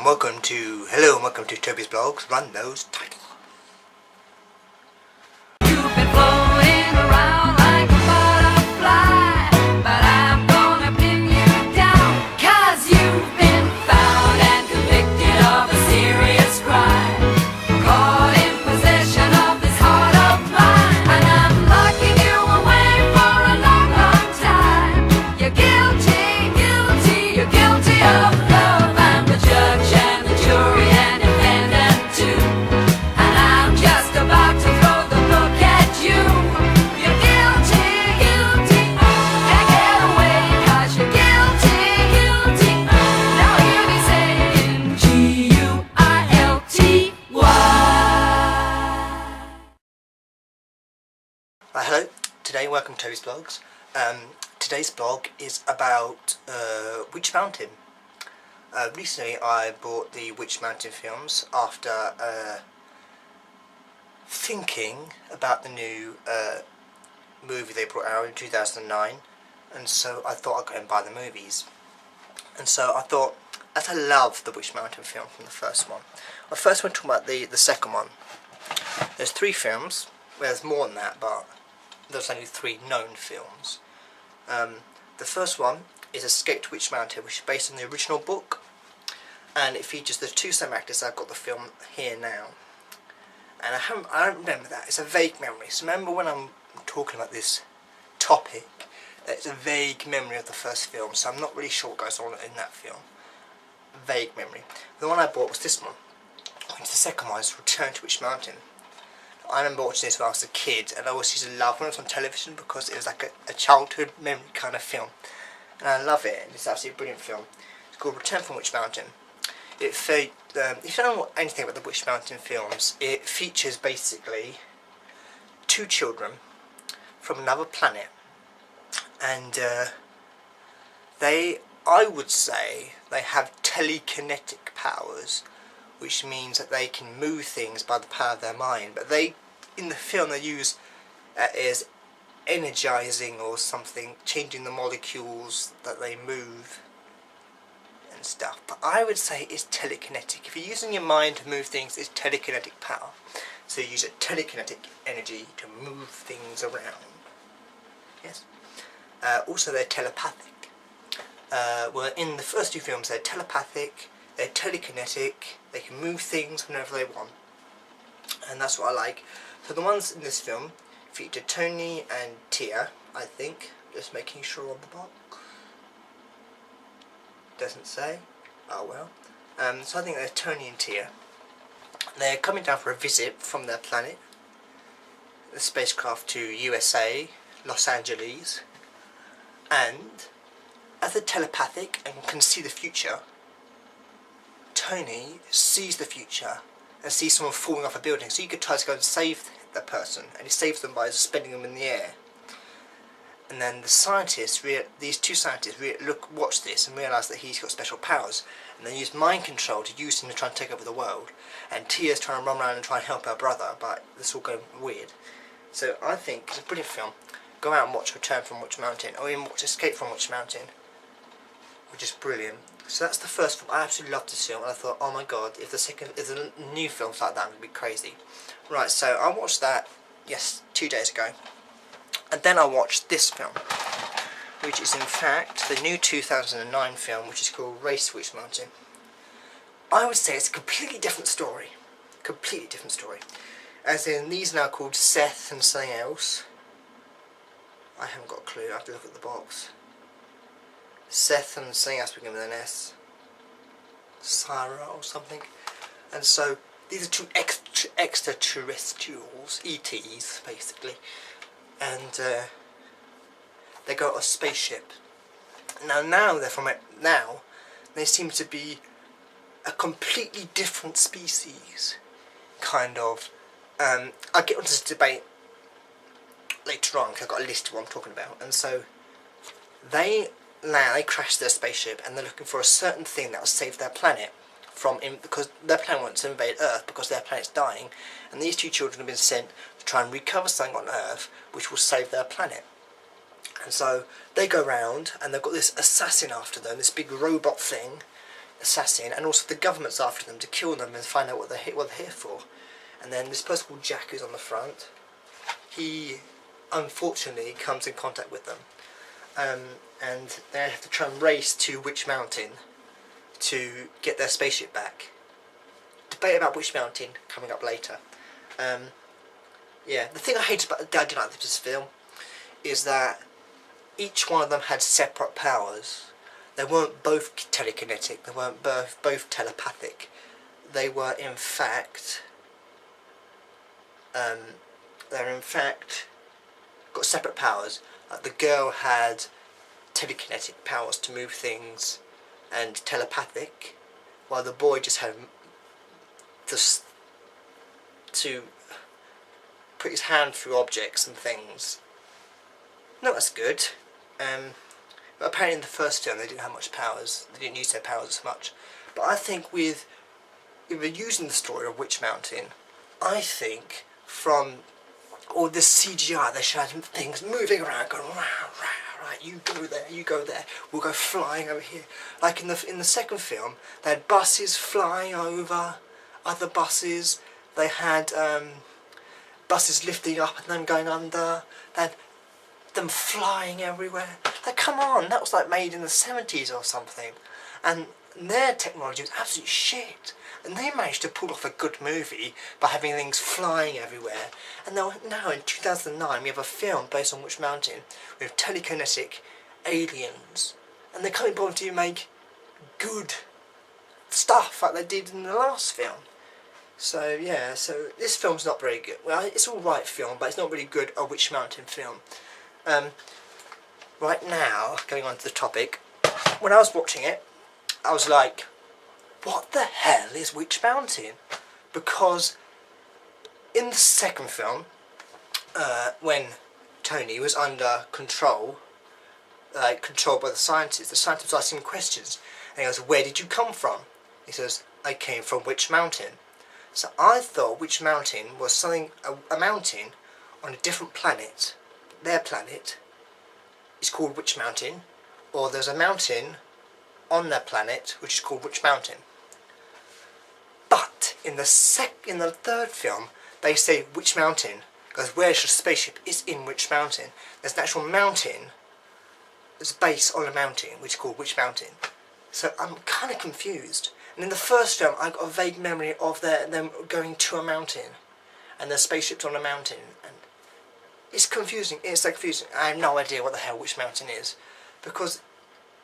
Hello and welcome to Tobysblogs. Run those titles. You've been floating around like a butterfly, but I'm gonna pin you down, 'cause you've been found and convicted of a serious crime. Caught in possession of this heart of mine, and I'm locking you away for a long, long time. You're guilty, guilty, you're guilty of love. I'm the judge and the jury and defendant too, and I'm just about to throw the book at you. You're guilty, guilty, can't get away 'cause you're guilty, guilty. Now hear me saying Guilty. Hello, today welcome to Tobysblogs. Today's blog is about Witch Mountin. Recently I bought the Witch Mountin films after thinking about the new movie they brought out in 2009, and so I thought I'd go and buy the movies. And so I thought, as I love the Witch Mountin film from the first one, I first want to talk about the second one. There's 3 films. Well, there's more than that, but there's only 3 known films. The first one is Escape to Witch Mountin, which is based on the original book, and it features the 2 same actors. I've got the film here now, and I don't remember that. It's a vague memory. So remember, when I'm talking about this topic, it's a vague memory of the first film, so I'm not really sure what goes on in that film. Vague memory. The one I bought was this one. The second one is Return to Witch Mountin. I remember watching this when I was a kid, and I always used to love when it was on television because it was like a childhood memory kind of film, and I love it. It's absolutely a brilliant film. It's called Return from Witch Mountin. If you don't know anything about the Witch Mountin films, it features basically 2 children from another planet, and I would say they have telekinetic powers, which means that they can move things by the power of their mind. But in the film, they use as energizing or something, changing the molecules that they move and stuff. But I would say it's telekinetic. If you're using your mind to move things, it's telekinetic power. So you use a telekinetic energy to move things around. Yes. Also, they're telepathic. Well, in the first 2 films, they're telepathic, they're telekinetic, they can move things whenever they want, and that's what I like. So the ones in this film feature Tony and Tia, I think. Just making sure on the box. Doesn't say. Oh well. So I think they're Tony and Tia. They're coming down for a visit from their planet, the spacecraft, to USA, Los Angeles, and as they're telepathic and can see the future, Tony sees the future and sees someone falling off a building, so he could try to go and save that person, and he saves them by suspending them in the air. And then the scientists, these 2 scientists, watch this and realise that he's got special powers, and they use mind control to use him to try and take over the world. And Tia's trying to run around and try and help her brother, but it's all going weird. So I think it's a brilliant film. Go out and watch Return from Witch Mountin, or even watch Escape from Witch Mountin, which is brilliant. So that's the first film. I absolutely loved this film, and I thought, oh my god, if the new films like that, would be crazy. Right, so I watched that, 2 days ago, and then I watched this film, which is in fact the new 2009 film, which is called Race to Witch Mountin. I would say it's a completely different story. Completely different story. As in, these are now called Seth and something else. I haven't got a clue, I have to look at the box. Seth and something else begin with an S. Sarah or something. And so these are 2 extraterrestrials, ETs basically, and they go on a spaceship. Now they're from it. Now they seem to be a completely different species, kind of. I'll get onto this debate later on because I've got a list of what I'm talking about. And so they crash their spaceship, and they're looking for a certain thing that will save their planet because their planet wants to invade Earth because their planet's dying, and these 2 children have been sent to try and recover something on Earth which will save their planet. And so they go around, and they've got this assassin after them, this big robot thing assassin, and also the government's after them to kill them and find out what they're here for. And then this person called Jack, who's on the front, he unfortunately comes in contact with them, and they have to try and race to Witch Mountain to get their spaceship back. Debate about Witch Mountain coming up later. Yeah, the thing I didn't like this film is that each one of them had separate powers. They weren't both telekinetic, they weren't both telepathic. They were in fact got separate powers. Like the girl had telekinetic powers to move things and telepathic, while the boy just had to put his hand through objects and things. No, that's good. But apparently in the first film they didn't have much powers. They didn't use their powers as much. But I think if we're using the story of Witch Mountain, I think from all this CGI, they should have things moving around, going right, you go there, we'll go flying over here. Like in the second film, they had buses flying over other buses. They had buses lifting up and then going under. They had them flying everywhere. Like, come on, that was like made in the 70s or something. And their technology was absolute shit. And they managed to pull off a good movie by having things flying everywhere. And now in 2009 we have a film based on Witch Mountain with telekinetic aliens. And they can't bother to make good stuff like they did in the last film. So yeah, so this film's not very good. Well, it's all right film, but it's not really good a Witch Mountain film. Right now, going on to the topic, when I was watching it, I was like, what the hell is Witch Mountain? Because in the second film, when Tony was under control, controlled by the scientist was asking him questions, and he goes, where did you come from? He says, I came from Witch Mountain. So I thought Witch Mountain was something, a mountain on a different planet. Their planet is called Witch Mountain, or there's a mountain on their planet which is called Witch Mountain. But in the third film, they say Witch Mountain, because where's your spaceship is in Witch Mountain. There's an actual mountain, there's a base on a mountain which is called Witch Mountain. So I'm kind of confused. And in the first film, I got a vague memory of them going to a mountain, and their spaceship's on a mountain. And it's confusing. It's so confusing. I have no idea what the hell Witch Mountain is, because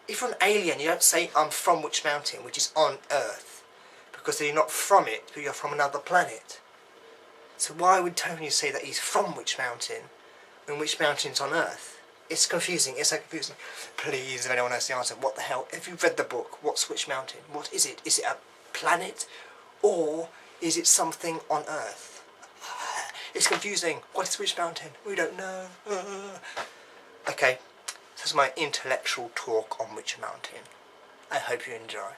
if you're an alien, you don't say I'm from Witch Mountain, which is on Earth, because you're not from it, but you're from another planet. So why would Tony say that he's from Witch Mountain when Witch Mountain's on Earth? It's confusing. It's so confusing. Please, if anyone knows the answer, what the hell? If you've read the book, what's Witch Mountain? What is it? Is it a planet, or is it something on Earth? It's confusing. What is Witch Mountain? We don't know. Okay, this is my intellectual talk on Witch Mountain. I hope you enjoy.